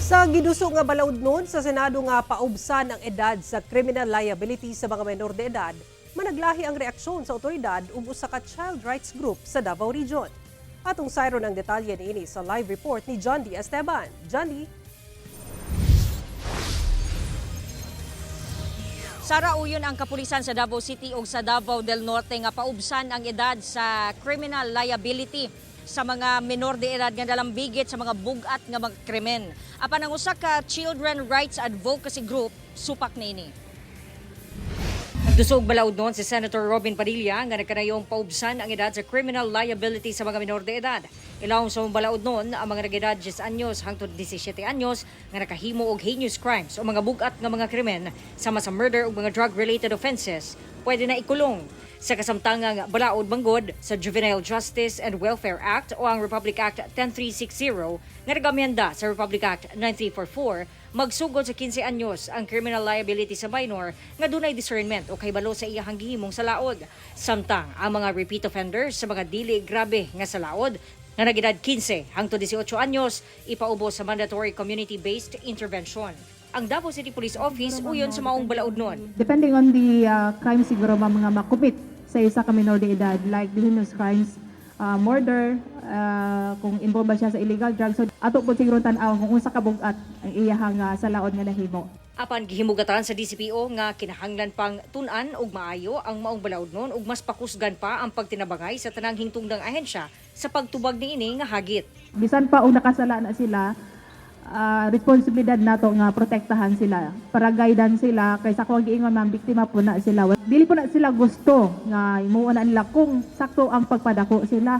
Sa giduso nga balaod sa Senado nga paubsan ang edad sa criminal liability sa mga menor de edad, managlahi ang reaksyon sa otoridad ug usa ka child rights group sa Davao Region. Atong sayro ng detalye niini sa live report ni John D. Esteban. John D. Sara, uyon ang kapulisan sa Davao City ug sa Davao del Norte nga paubsan ang edad sa criminal liability sa mga menor de edad nga nalambigit sa mga bugat nga mga krimen. Apan ang usa ka children rights advocacy group supak niini. Nagdusog balaod noon si Senator Robin Padilla nga nagkanayong paubsan ang edad sa criminal liability sa mga menor de edad. Ilawom sa balaod noon ang mga nag-edad 10 anyos hangtod 17 anyos nga nakahimo og heinous crimes o mga bugat nga mga krimen sama sa murder ug mga drug-related offenses pwede na ikulong. Sa kasamtangang balaod banggod sa Juvenile Justice and Welfare Act o ang Republic Act 10360 nga nagamyenda sa Republic Act 9344, magsugod sa 15 anyos ang criminal liability sa minor nga dunay discernment o kahibalo sa iyahang gihimong sa laod. Samtang ang mga repeat offenders sa mga dili grabe nga sa laod nga nag-edad 15 hangtod 18 anyos ipaubos sa mandatory community-based intervention. Ang Davao City Police Office uyon sa maong balaod noon. Depending on the crime siguro mga makumit sa isa ka minor de edad, like the heinous crimes, murder, kung involved ba siya sa illegal drugs. So ato po siguro tan-aw kung unsa ka bugat ang iyahang sa laod nga nahimo. Apan gihimugatan sa DCPO nga kinahanglan pang tun-an og maayo ang maong balaod noon ug mas pakusgan pa ang pagtinabangay sa tanang hingtungdang ahensya sa pagtubag niini nga hagit. Bisan pa og nakasala na sila, responsibilidad nato nga protektahan sila para guidan sila kaysa kung giingon man biktima po na sila, dili po na sila gusto nga imuon na nila kung sakto ang pagpadako sila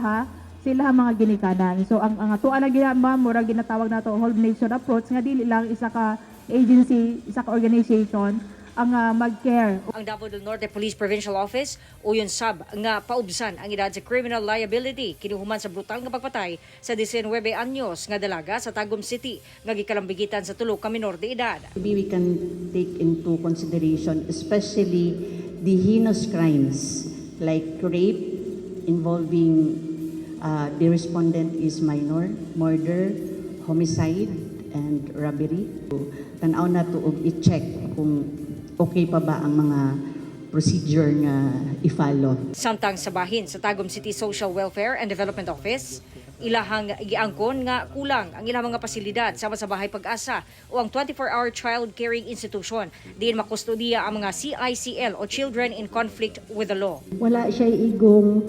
mga ginikanan. So ang tuwa na ginamba mura ginatawag nato whole nation approach nga dili lang isa ka agency, isa ka organization ang mag-care. Ang Davao Del Norte Police Provincial Office uyon sab nga paubsan ang edad sa criminal liability kinuhuman sa brutal nga pagpatay sa 19 anyos nga dalaga sa Tagum City nga gikalambigitan sa tulo ka minor de edad. Maybe we can take into consideration especially the heinous crimes like rape involving the respondent is minor, murder, homicide, and robbery. Tanaw na to og i-check kung okay pa ba ang mga procedure nga i-follow. Samtang sa bahin sa Tagum City Social Welfare and Development Office, ilahang giangkon nga kulang ang ilang mga pasilidad sama sa Bahay Pag-asa o ang 24-hour child caring institution. Diin makustodiya ang mga CICL o Children in Conflict with the Law. Wala siya igong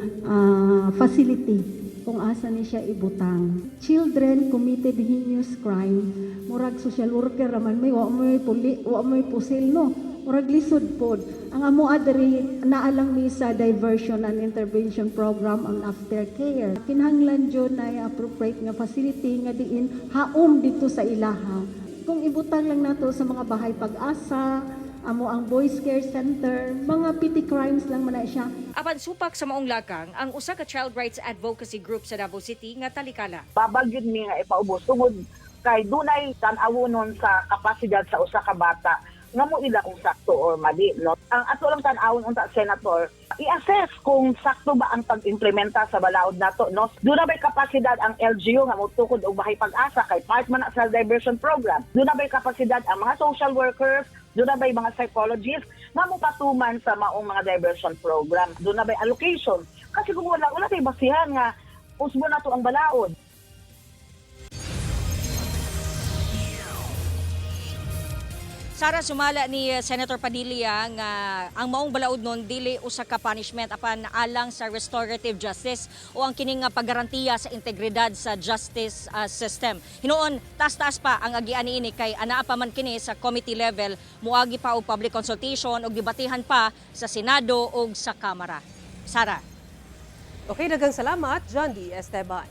facility kung asa ni siya ibutang. Children committed heinous crime, murag social worker raman may wa may pusil no. Murag lisod pod. Ang amo adri naalang mi sa diversion and intervention program ang aftercare. Kinahanglan jud na appropriate nga facility nga diin haom dito sa ilaha. Kung ibutang lang nato sa mga Bahay Pag-asa, amo ang Boys Care Center, mga petty crimes lang man na siya. Apan supak sa maong lakang ang usa ka child rights advocacy group sa Davao City nga talikala. Babagyod mi nga ipaubos tungod kay dunay tan-awon sa kapasidad sa usa ka bata nga mo ila kung sakto or mali, no? Ang ato lang tan-awon unta senator, i-assess kung sakto ba ang pag-implementa sa balaod nato, no? Doon na ba'y kapasidad ang LGU nga motukod og Bahay Pag-asa kay part man na sa diversion program. Doon na ba'y kapasidad ang mga social workers, doon na ba'y mga psychologists nga mopatuman sa maong mga diversion program. Doon na ba'y allocation. Kasi kung wala tayo basihan nga usbo na to ang balaod. Sara, sumala ni Senator Padilla nga ang maong balaod nun dili usa ka punishment apan alang sa restorative justice o ang kining paggarantiya sa integridad sa justice system. Hinuon taas-taas pa ang agian niini kay anaa pa man kini sa committee level, muagi pa og public consultation og gibatihan pa sa Senado ug sa Kamara. Sara. Okay, daghang salamat, John D. Esteban.